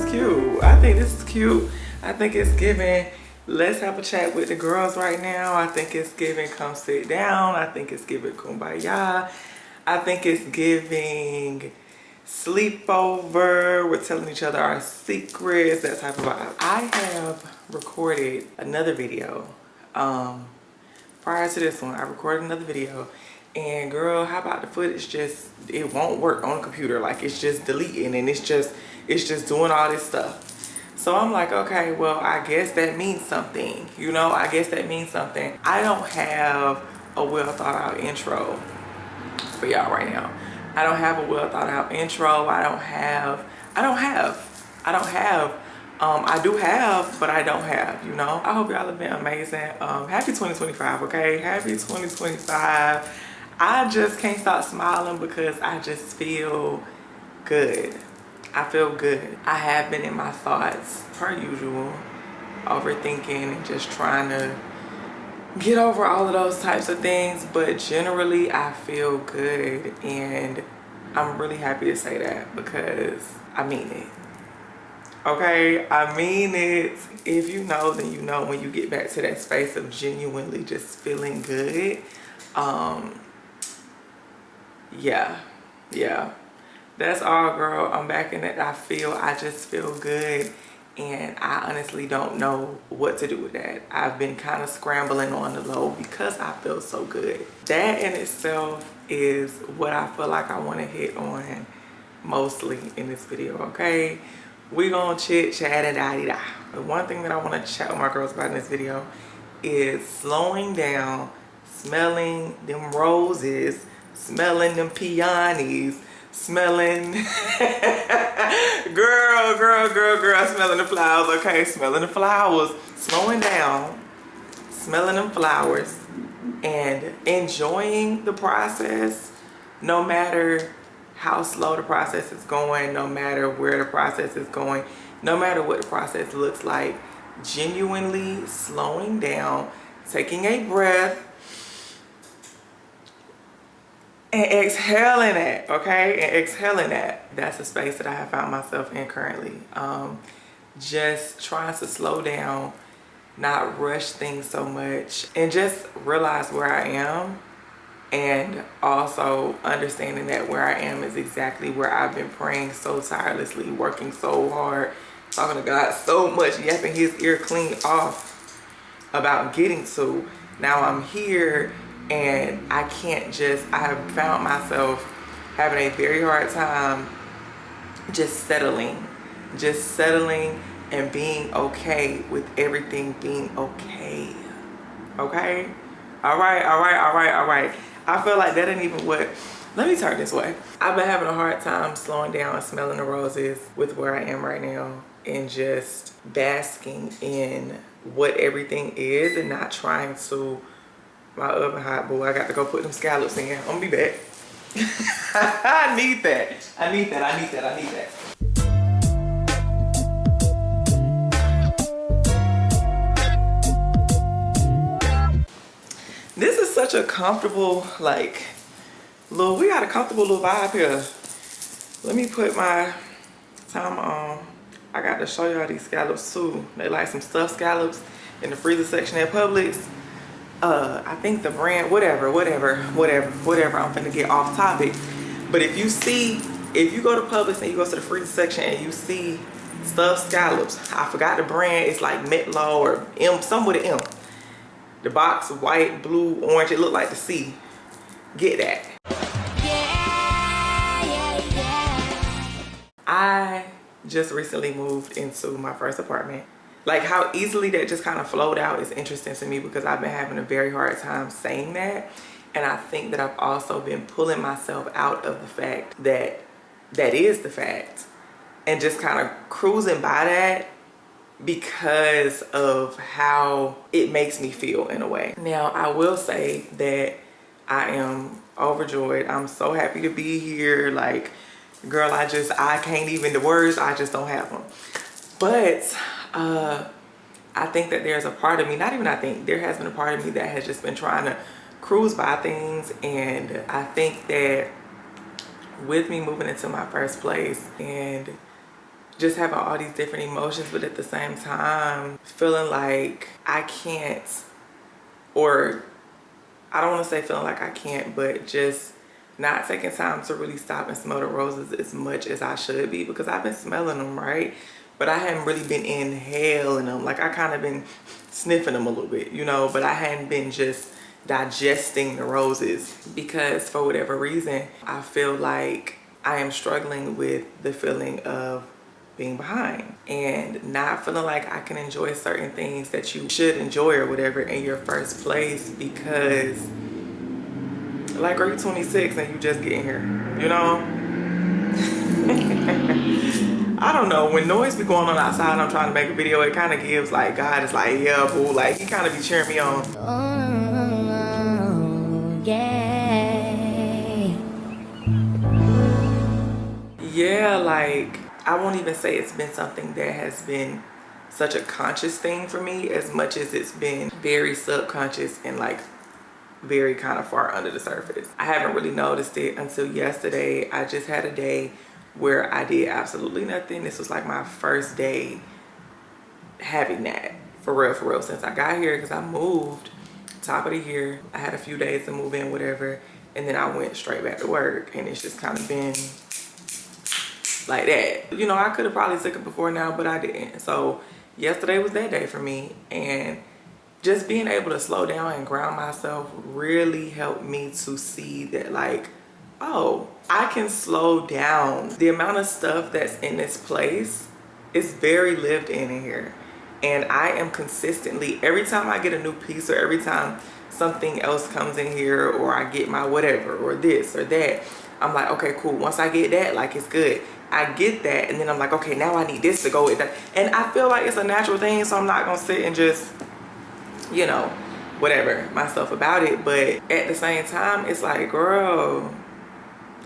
is cute. I think this is cute. I think it's giving, let's have a chat with the girls right now. I think it's giving, come sit down. I think it's giving kumbaya. I think it's giving sleepover. We're telling each other our secrets, that type of vibe. I have recorded another video. Prior to this one, I recorded another video. And girl, how about the footage just, it won't work on the computer. Like it's just deleting and it's just doing all this stuff. So I'm like, okay, well, I guess that means something. You know, I guess that means something. I don't have a well thought out intro for y'all right now. I don't have a well thought out intro. I do have, but I don't have, you know. I hope y'all have been amazing. Happy 2025, okay? Happy 2025. I just can't stop smiling because I just feel good. I feel good. I have been in my thoughts, per usual, overthinking and just trying to get over all of those types of things. But generally, I feel good. And I'm really happy to say that because I mean it. Okay, I mean it. If you know, then you know when you get back to that space of genuinely just feeling good. Yeah. That's all, girl. I'm back in it. I just feel good. And I honestly don't know what to do with that. I've been kind of scrambling on the low because I feel so good. That in itself is what I feel like I want to hit on mostly in this video, okay? We gonna chit chat and da-di-da. The one thing that I want to chat with my girls about in this video is slowing down, smelling them roses, smelling them peonies, smelling girl, smelling the flowers, okay? Smelling the flowers, slowing down, smelling them flowers, and enjoying the process, no matter how slow the process is going, no matter where the process is going, no matter what the process looks like. Genuinely slowing down, taking a breath, and exhaling it, okay? And exhaling that. That's the space that I have found myself in currently. Just trying to slow down, not rush things so much, and just realize where I am. And also understanding that where I am is exactly where I've been praying so tirelessly, working so hard, talking to God so much, yapping his ear clean off about getting to. Now I'm here and I have found myself having a very hard time just settling and being okay with everything being okay. Okay? All right. I feel like that ain't even what, let me turn this way. I've been having a hard time slowing down and smelling the roses with where I am right now and just basking in what everything is and not trying to, my oven hot, boo, I got to go put them scallops in. I'm gonna be back. I need that. This is such a comfortable, like, we got a comfortable little vibe here. Let me put my timer on. I got to show y'all these scallops too. They like some stuffed scallops in the freezer section at Publix. I think the brand, whatever. I'm finna get off topic. But if you go to Publix and you go to the freezer section and you see stuffed scallops, I forgot the brand, it's like Metlo or M, some with an M. The box, white, blue, orange, it looked like the sea. Get that. Yeah. I just recently moved into my first apartment. Like how easily that just kind of flowed out is interesting to me because I've been having a very hard time saying that. And I think that I've also been pulling myself out of the fact that that is the fact and just kind of cruising by that because of how it makes me feel in a way. Now, I will say that I am overjoyed. I'm so happy to be here. Like, girl, I can't even, the words, I just don't have them. But I think that there's a part of me, not even I think, there has been a part of me that has just been trying to cruise by things. And I think that with me moving into my first place and just having all these different emotions, but at the same time feeling like I can't, or I don't want to say feeling like I can't, but just not taking time to really stop and smell the roses as much as I should be, because I've been smelling them, right? But I haven't really been inhaling them. Like I kind of been sniffing them a little bit, you know, but I hadn't been just digesting the roses, because for whatever reason, I feel like I am struggling with the feeling of being behind and not feeling like I can enjoy certain things that you should enjoy or whatever in your first place, because like, girl, you 26 and you just getting here, you know? I don't know, when noise be going on outside and I'm trying to make a video, it kind of gives like, God is like, yeah, boo, like he kind of be cheering me on. Oh, yeah. Yeah, like, I won't even say it's been something that has been such a conscious thing for me as much as it's been very subconscious and like very kind of far under the surface. I haven't really noticed it until yesterday. I just had a day where I did absolutely nothing. This was like my first day having that for real since I got here, because I moved top of the year. I had a few days to move in, whatever, and then I went straight back to work, and it's just kind of been like that. You know, I could have probably took it before now, but I didn't. So yesterday was that day for me, and just being able to slow down and ground myself really helped me to see that, like, oh, I can slow down. The amount of stuff that's in this place is very lived in here. And I am consistently, every time I get a new piece or every time something else comes in here or I get my whatever or this or that, I'm like, okay, cool. Once I get that, like, it's good. I get that, and then I'm like, okay, now I need this to go with that. And I feel like it's a natural thing, so I'm not gonna sit and just, you know, whatever myself about it. But at the same time, it's like, girl,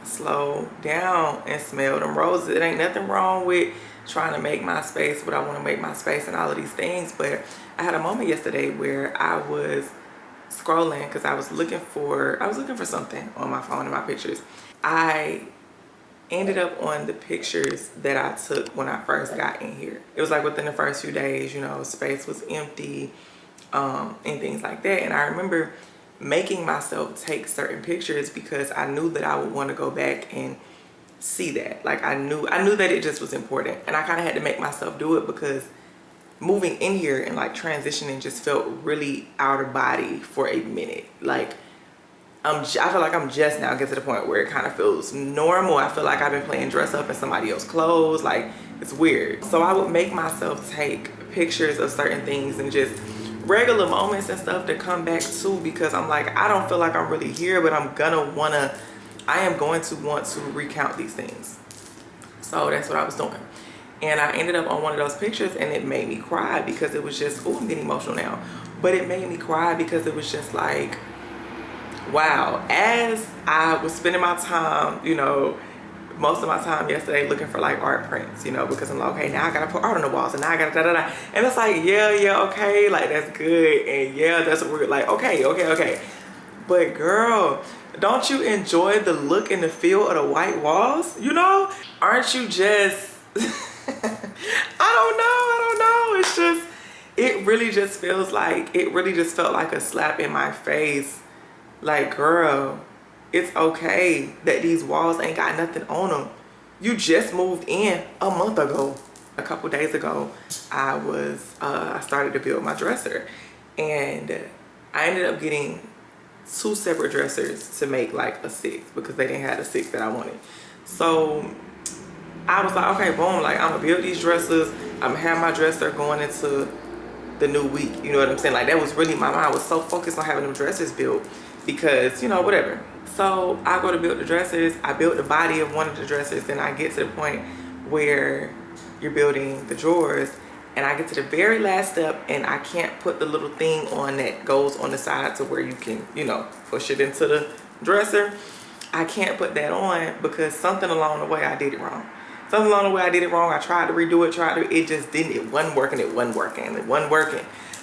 slow down and smell them roses. It ain't nothing wrong with trying to make my space what I want to make my space and all of these things. But I had a moment yesterday where I was scrolling because I was looking for something on my phone in my pictures. I ended up on the pictures that I took when I first got in here. It was like within the first few days, you know, space was empty, and things like that. And I remember making myself take certain pictures because I knew that I would want to go back and see that. Like I knew that it just was important, and I kind of had to make myself do it because moving in here and like transitioning just felt really out of body for a minute. Like I feel like I'm just now getting to the point where it kind of feels normal. I feel like I've been playing dress up in somebody else's clothes. Like, it's weird. So I would make myself take pictures of certain things and just regular moments and stuff to come back to, because I'm like, I don't feel like I'm really here, but I am going to want to recount these things. So that's what I was doing. And I ended up on one of those pictures and it made me cry because it was just, oh, I'm getting emotional now. But it made me cry because it was just like, wow. As I was spending my time, you know, most of my time yesterday looking for like art prints, you know, because I'm like, okay, now I gotta put art on the walls and now I gotta da-da-da. And it's like, yeah, okay, like that's good. And yeah, that's what we're like, okay. But girl, don't you enjoy the look and the feel of the white walls? You know, aren't you just, I don't know. It's just, it really just feels like, it really just felt like a slap in my face. Like, girl, it's okay that these walls ain't got nothing on them. You just moved in a month ago. A couple days ago, I started to build my dresser, and I ended up getting 2 separate dressers to make like a 6 because they didn't have the 6 that I wanted. So I was like, okay, boom, like I'm gonna build these dressers. I'm gonna have my dresser going into the new week. You know what I'm saying? Like that was really, my mind was so focused on having them dressers built because, you know, whatever. So I go to build the dressers. I built the body of one of the dressers. Then I get to the point where you're building the drawers, and I get to the very last step and I can't put the little thing on that goes on the side to where you can, you know, push it into the dresser. I can't put that on because something along the way I did it wrong. I tried to redo it, it just didn't, it wasn't working.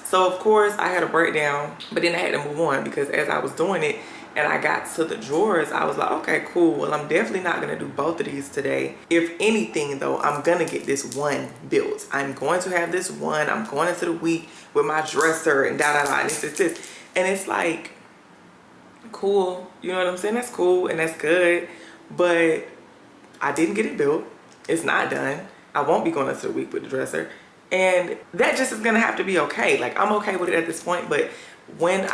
So of course I had a breakdown, but then I had to move on because as I was doing it, and I got to the drawers, I was like, okay, cool. Well, I'm definitely not gonna do both of these today. If anything though, I'm gonna get this one built. I'm going to have this one. I'm going into the week with my dresser and and this. And it's like, cool. You know what I'm saying? That's cool and that's good. But I didn't get it built. It's not done. I won't be going into the week with the dresser. And that just is gonna have to be okay. Like, I'm okay with it at this point, but when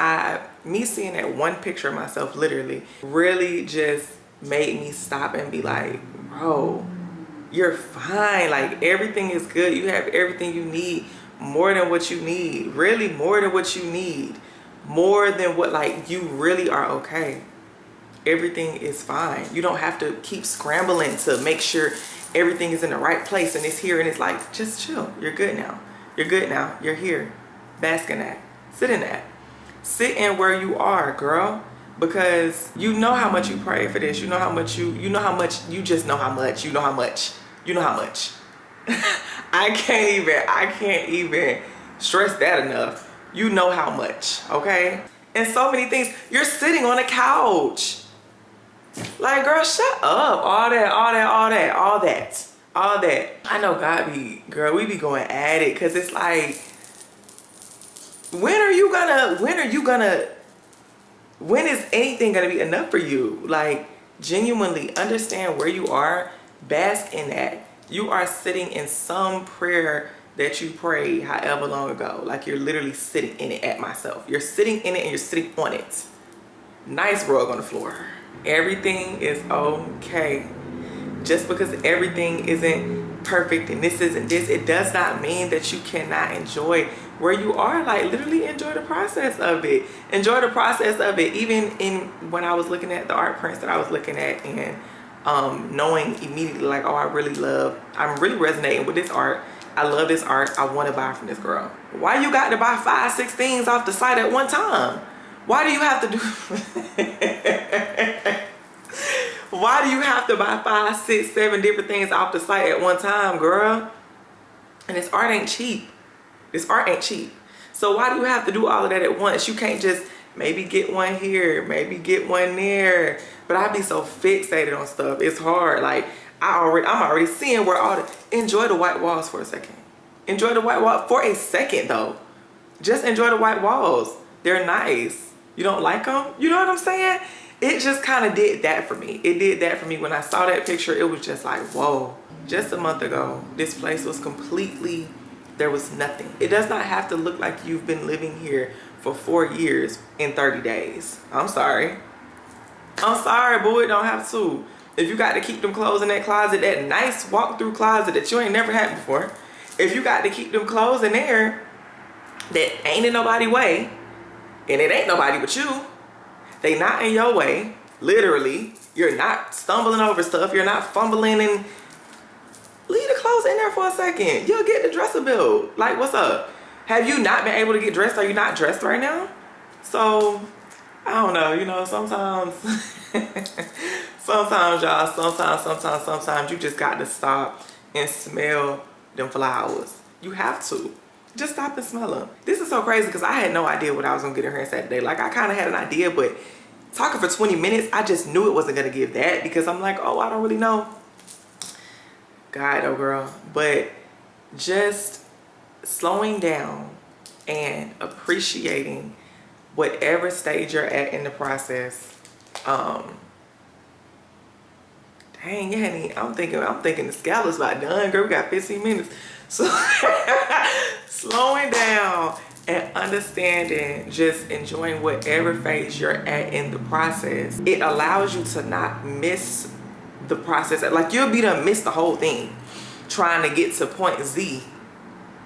me seeing that one picture of myself literally really just made me stop and be like, bro, you're fine. Like, everything is good. You have everything you need, more than what you need, really more than what you need, more than what, like, you really are okay. Everything is fine. You don't have to keep scrambling to make sure everything is in the right place and it's here, and it's like, just chill. You're good now. You're good now. You're here. Bask in that. Sit in that. Sit in where you are, girl, because you know how much you pray for this. You know how much you know how much, you just know how much, you know how much, you know how much. I can't even stress that enough. You know how much, okay? And so many things. You're sitting on a couch. Like, girl, shut up. All that. I know God be, girl, we be going at it, because it's like, when is anything gonna be enough for you? Like, genuinely understand where you are, bask in that. You are sitting in some prayer that you prayed however long ago. Like, you're literally sitting in it at myself. You're sitting in it and you're sitting on it. Nice rug on the floor. Everything is okay. Just because everything isn't perfect and this isn't this, it does not mean that you cannot enjoy where you are. Like, literally enjoy the process of it. Enjoy the process of it. Even when I was looking at the art prints that I was looking at, and knowing immediately, like, oh, I'm really resonating with this art. I love this art. I want to buy from this girl. Why you got to buy 5, 6 things off the site at one time? Why do you have to do why do you have to buy 5, 6, 7 different things off the site at one time, girl? And this art ain't cheap. This art ain't cheap. So why do you have to do all of that at once? You can't just maybe get one here, maybe get one there. But I be so fixated on stuff. It's hard. Like, I'm already seeing where all the, enjoy the white walls for a second. Enjoy the white wall for a second though. Just enjoy the white walls. They're nice. You don't like them? You know what I'm saying? It just kind of did that for me. It did that for me. When I saw that picture, it was just like, whoa. Just a month ago, this place was completely, there was nothing. It does not have to look like you've been living here for 4 years in 30 days. I'm sorry. I'm sorry, boo. It don't have to. If you got to keep them clothes in that closet, that nice walk-through closet that you ain't never had before, if you got to keep them clothes in there that ain't in nobody's way, and it ain't nobody but you, they not in your way, literally. You're not stumbling over stuff. You're not fumbling, and leave the clothes in there for a second. You'll get the dresser built. Like, what's up? Have you not been able to get dressed? Are you not dressed right now? So, I don't know. You know, sometimes, sometimes, y'all, sometimes you just got to stop and smell them flowers. You have to. Just stop and smell them. This is so crazy because I had no idea what I was gonna get in here Saturday. Like, I kind of had an idea, but talking for 20 minutes, I just knew it wasn't gonna give that, because I'm like, oh, I don't really know. God, oh girl. But just slowing down and appreciating whatever stage you're at in the process. Dang, yeah, I'm thinking the scallop's about done, girl. We got 15 minutes. So slowing down and understanding, just enjoying whatever phase you're at in the process. It allows you to not miss the process. Like, you'll be done miss the whole thing trying to get to point Z,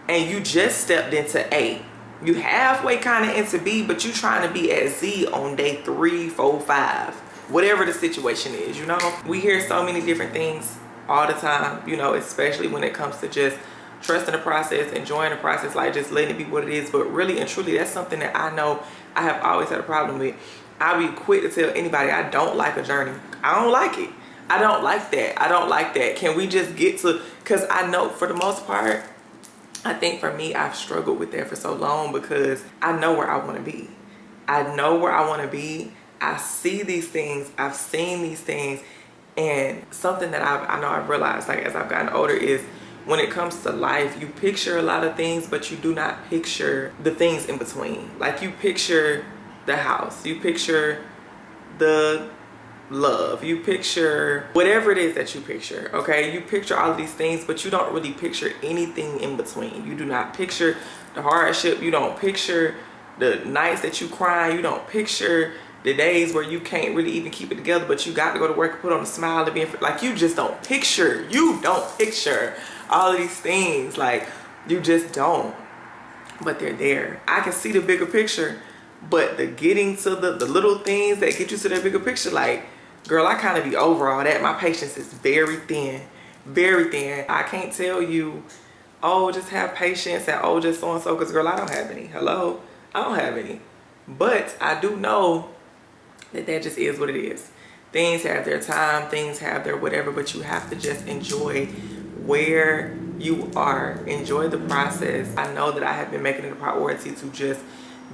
and you just stepped into A. You halfway kind of into B, but you trying to be at Z on day 3, 4, 5, whatever the situation is. You know, we hear so many different things all the time, you know, especially when it comes to just trusting the process, enjoying the process, like just letting it be what it is. But really and truly, that's something that I know I have always had a problem with. I'll be quick to tell anybody I don't like a journey. I don't like it. I don't like that. I don't like that. Can we just get to, because I know for the most part, I think for me, I've struggled with that for so long, because I know where I want to be. I know where I want to be. I see these things, I've seen these things, and something that I know I've realized, like, as I've gotten older, is when it comes to life, you picture a lot of things, but you do not picture the things in between. Like, you picture the house, you picture the love, you picture whatever it is that you picture, okay? You picture all of these things, but you don't really picture anything in between. You do not picture the hardship, you don't picture the nights that you cry, you don't picture the days where you can't really even keep it together, but you got to go to work and put on a smile and be like, you just don't picture, all of these things. Like, you just don't, but they're there. I can see the bigger picture, but the getting to the little things that get you to that bigger picture, like, girl, I kind of be over all that. My patience is very thin, very thin. I can't tell you, oh, just have patience, and oh, just so and so, because girl, I don't have any. Hello, I don't have any. But I do know that just is what it is. Things have their time, things have their whatever, but you have to just enjoy where you are. Enjoy the process. I know that I have been making it a priority to just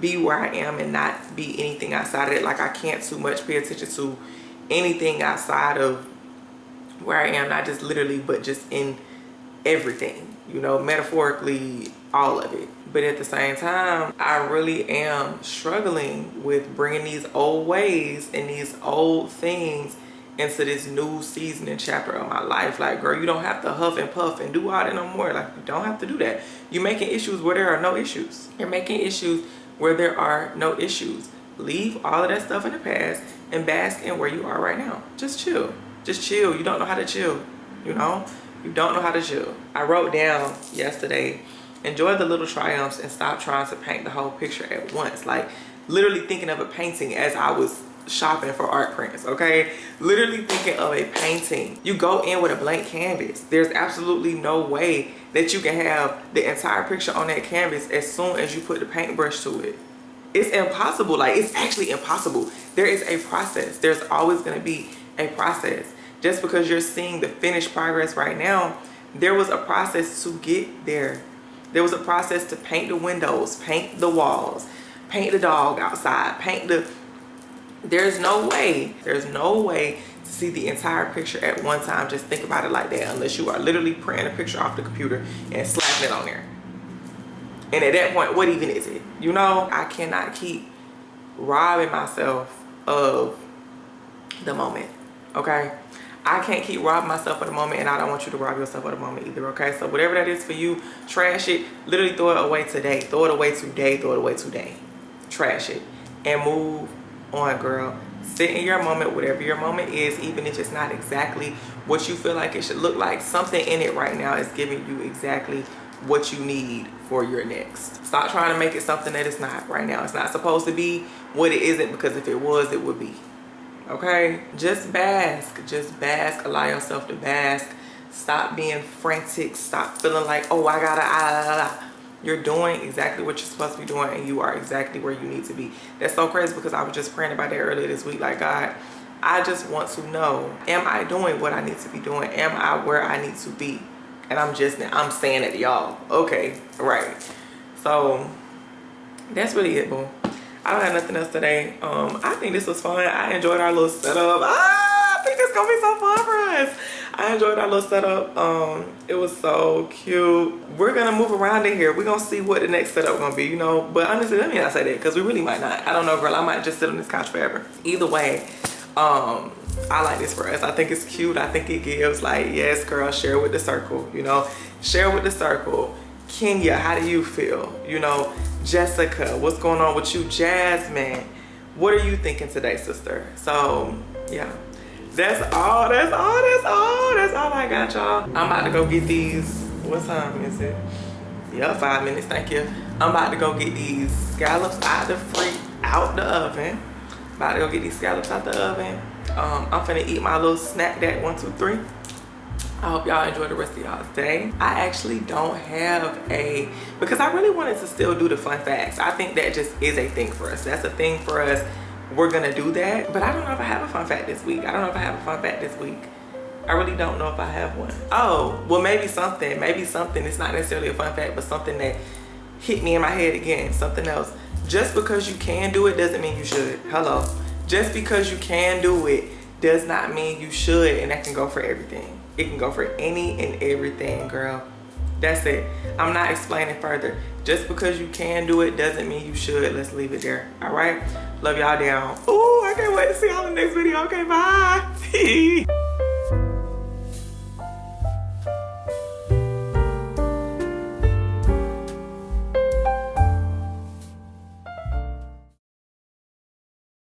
be where I am and not be anything outside of it. Like, I can't too much pay attention to anything outside of where I am, not just literally, but just in everything, you know, metaphorically, all of it. But at the same time, I really am struggling with bringing these old ways and these old things into this new season and chapter of my life. Like, girl, you don't have to huff and puff and do all that no more. Like, you don't have to do that. You're making issues where there are no issues. You're making issues where there are no issues. Leave all of that stuff in the past and bask in where you are right now. Just chill. Just chill. You don't know how to chill, you know? You don't know how to chill. I wrote down yesterday, enjoy the little triumphs and stop trying to paint the whole picture at once. Like, literally thinking of a painting as I was shopping for art prints, okay? Literally thinking of a painting. You go in with a blank canvas. There's absolutely no way that you can have the entire picture on that canvas as soon as you put the paintbrush to it. It's impossible. Like, it's actually impossible. There is a process. There's always going to be a process. Just because you're seeing the finished progress right now, there was a process to get there. There was a process to paint the windows, paint the walls, paint the dog outside, paint the... There's no way to see the entire picture at one time. Just think about it like that, unless you are literally printing a picture off the computer and slapping it on there. And at that point, what even is it? You know, I cannot keep robbing myself of the moment, okay? I can't keep robbing myself of the moment, and I don't want you to rob yourself of the moment either, okay? So whatever that is for you, trash it. Literally throw it away today. Throw it away today. Throw it away today. Trash it. And move on, girl. Sit in your moment, whatever your moment is, even if it's not exactly what you feel like it should look like. Something in it right now is giving you exactly what you need for your next. Stop trying to make it something that it's not right now. It's not supposed to be what it isn't, because if it was, it would be. Okay? Just bask. Just bask. Allow yourself to bask. Stop being frantic. Stop feeling like, oh, I gotta, You're doing exactly what you're supposed to be doing, and you are exactly where you need to be. That's so crazy, because I was just praying about that earlier this week. Like, God, I just want to know, am I doing what I need to be doing? Am I where I need to be? And I'm saying it to y'all. Okay, right. So that's really it, boo. I don't have nothing else today. I think this was fun. I enjoyed our little setup. I think this gonna be so fun for us. I enjoyed our little setup. It was so cute. We're gonna move around in here. We're gonna see what the next setup gonna be, you know. But honestly, let me not say that, because we really might not. I don't know, girl. I might just sit on this couch forever. Either way, I like this for us. I think it's cute. I think it gives, like, yes, girl, share with the circle, you know. Share with the circle. Kenya, how do you feel? You know, Jessica, what's going on with you? Jasmine, what are you thinking today, sister? So, yeah. That's all I got, y'all. I'm about to go get these. What time is it? Yeah, 5 minutes, thank you. I'm about to go get these scallops out the oven. About to go get these scallops out the oven. I'm finna eat my little snack that 1, 2, 3. I hope y'all enjoy the rest of y'all's day. I actually don't have because I really wanted to still do the fun facts. I think that just is a thing for us. That's a thing for us. We're gonna do that. But I don't know if I have a fun fact this week. I really don't know if I have one. Oh, well, maybe something. It's not necessarily a fun fact, but something that hit me in my head again. Something else. Just because you can do it doesn't mean you should. Hello. Just because you can do it does not mean you should, and that can go for everything. It can go for any and everything, girl. That's it. I'm not explaining further. Just because you can do it doesn't mean you should. Let's leave it there. All right? Love y'all down. Ooh, I can't wait to see y'all in the next video. Okay, bye.